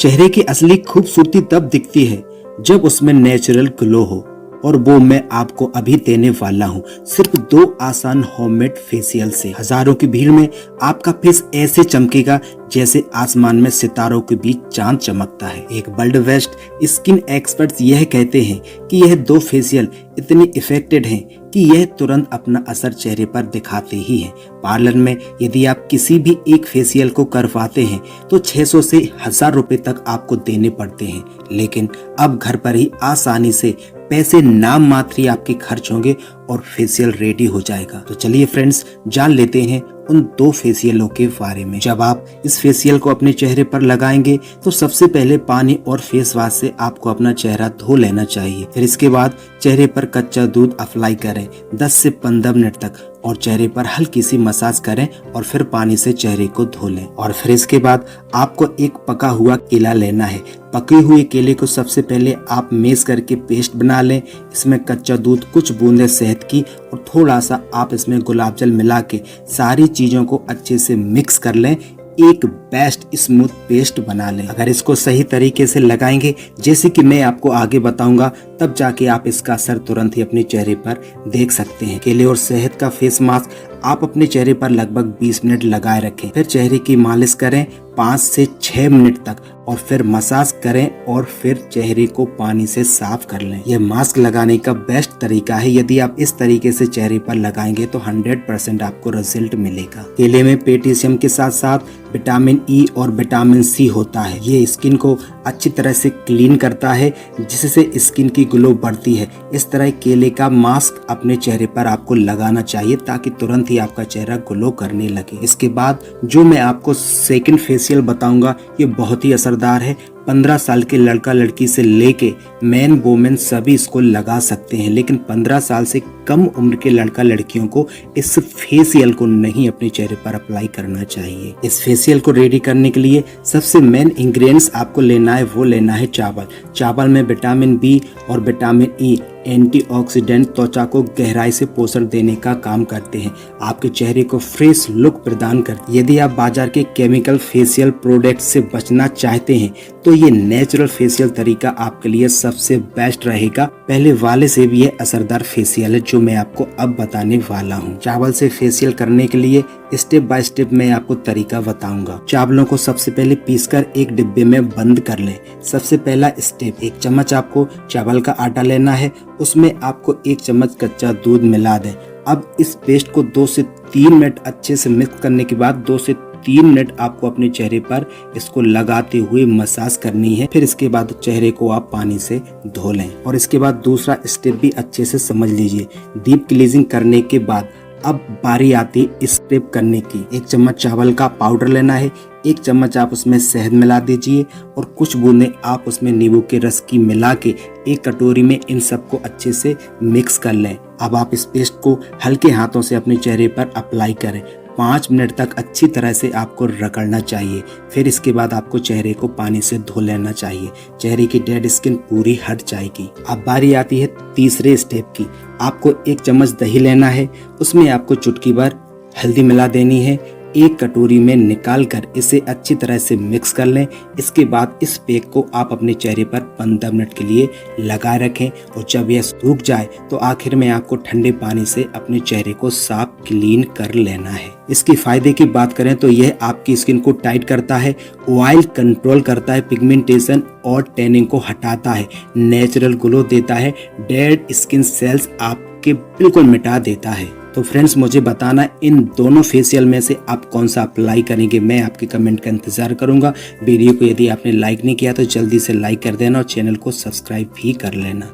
चेहरे की असली खूबसूरती तब दिखती है जब उसमें नेचुरल ग्लो हो, और वो मैं आपको अभी देने वाला हूँ सिर्फ 2 आसान होममेड फेशियल से। हजारों की भीड़ में आपका फेस ऐसे चमकेगा जैसे आसमान में सितारों के बीच चांद चमकता है। एक वर्ल्ड बेस्ट स्किन एक्सपर्ट्स यह कहते हैं कि यह 2 फेशियल इतने इफेक्टिव हैं कि यह तुरंत अपना असर चेहरे पर दिखाते ही हैं। पार्लर में यदि आप किसी भी एक फेशियल को करवाते हैं तो 600 से 1000 रुपए तक आपको देने पड़ते हैं, लेकिन अब घर पर ही आसानी से पैसे नाम मात्र ही आपके खर्च होंगे और फेशियल रेडी हो जाएगा। तो चलिए फ्रेंड्स, जान लेते हैं उन 2 फेशियलों के बारे में। जब आप इस फेशियल को अपने चेहरे पर लगाएंगे तो सबसे पहले पानी और फेस वॉश से आपको अपना चेहरा धो लेना चाहिए। फिर इसके बाद चेहरे पर कच्चा दूध अप्लाई करें 10 से 15 मिनट तक, और चेहरे पर हल्की सी मसाज करें और फिर पानी से चेहरे को धो लें। और फिर इसके बाद आपको एक पका हुआ केला लेना है। पके हुए केले को सबसे पहले आप मेश करके पेस्ट बना लें। इसमें कच्चा दूध, कुछ बूंदे शहद की और थोड़ा सा आप इसमें गुलाब जल मिला के सारी चीजों को अच्छे से मिक्स कर लें। एक बेस्ट स्मूथ पेस्ट बना लें। अगर इसको सही तरीके से लगाएंगे जैसे कि मैं आपको आगे बताऊंगा, तब जाके आप इसका असर तुरंत ही अपने चेहरे पर देख सकते हैं। केले और शहद का फेस मास्क आप अपने चेहरे पर लगभग 20 मिनट लगाए रखें। फिर चेहरे की मालिश करें 5 से 6 मिनट तक, और फिर मसाज करें और फिर चेहरे को पानी से साफ कर लें। यह मास्क लगाने का बेस्ट तरीका है। यदि आप इस तरीके से चेहरे पर लगाएंगे तो 100% आपको रिजल्ट मिलेगा। केले में पोटेशियम के साथ साथ विटामिन ई और विटामिन सी होता है। ये स्किन को अच्छी तरह से क्लीन करता है, जिससे स्किन की ग्लो बढ़ती है। इस तरह केले का मास्क अपने चेहरे पर आपको लगाना चाहिए ताकि तुरंत ही आपका चेहरा ग्लो करने लगे। इसके बाद जो मैं आपको सेकंड फेशियल बताऊंगा, ये बहुत ही असरदार है। 15 साल के लड़का लड़की से लेके मैन वोमेन सभी इसको लगा सकते हैं, लेकिन 15 साल से कम उम्र के लड़का लड़कियों को इस फेशियल को नहीं अपने चेहरे पर अप्लाई करना चाहिए। इस फेशियल को रेडी करने के लिए सबसे मेन इंग्रेडिएंट्स आपको लेना है, वो लेना है चावल। चावल में विटामिन बी और विटामिन ई एंटीऑक्सीडेंट त्वचा को गहराई से पोषण देने का काम करते हैं, आपके चेहरे को फ्रेश लुक प्रदान करते हैं। यदि आप बाजार के केमिकल फेशियल प्रोडक्ट से बचना चाहते हैं तो ये नेचुरल फेशियल तरीका आपके लिए सबसे बेस्ट रहेगा। पहले वाले से भी ये असरदार फेशियल है जो मैं आपको अब बताने वाला हूँ। चावल से फेशियल करने के लिए स्टेप बाय स्टेप मैं आपको तरीका बताऊंगा। चावलों को सबसे पहले पीसकर एक डिब्बे में बंद कर लें। सबसे पहला स्टेप, 1 चम्मच आपको चावल का आटा लेना है, उसमें आपको 1 चम्मच कच्चा दूध मिला दें। अब इस पेस्ट को 2 से 3 मिनट अच्छे से मिक्स करने के बाद 2 से 3 मिनट आपको अपने चेहरे पर इसको लगाते हुए मसाज करनी है। फिर इसके बाद चेहरे को आप पानी से धो लें। और इसके बाद दूसरा स्टेप भी अच्छे से समझ लीजिए। डीप क्लींजिंग करने के बाद अब बारी आती है स्टेप करने की। 1 चम्मच चावल का पाउडर लेना है, 1 चम्मच आप उसमें शहद मिला दीजिए और कुछ बूंदें आप उसमें नींबू के रस की मिला के एक कटोरी में इन सबको अच्छे से मिक्स कर लें। अब आप इस पेस्ट को हल्के हाथों से अपने चेहरे पर अप्लाई करें। 5 मिनट तक अच्छी तरह से आपको रगड़ना चाहिए। फिर इसके बाद आपको चेहरे को पानी से धो लेना चाहिए। चेहरे की डेड स्किन पूरी हट जाएगी। अब बारी आती है तीसरे स्टेप की। आपको 1 चम्मच दही लेना है, उसमें आपको चुटकी भर हल्दी मिला देनी है। एक कटोरी में निकाल कर इसे अच्छी तरह से मिक्स कर लें। इसके बाद इस पैक को आप अपने चेहरे पर 15 मिनट के लिए लगाए रखें, और जब यह सूख जाए तो आखिर में आपको ठंडे पानी से अपने चेहरे को साफ क्लीन कर लेना है। इसके फायदे की बात करें तो यह आपकी स्किन को टाइट करता है, ऑयल कंट्रोल करता है, पिगमेंटेशन और टैनिंग को हटाता है, नेचुरल ग्लो देता है, डेड स्किन सेल्स आपके बिल्कुल मिटा देता है। तो फ्रेंड्स, मुझे बताना इन दोनों फेशियल में से आप कौन सा अप्लाई करेंगे। मैं आपके कमेंट का इंतजार करूंगा। वीडियो को यदि आपने लाइक नहीं किया तो जल्दी से लाइक कर देना और चैनल को सब्सक्राइब भी कर लेना।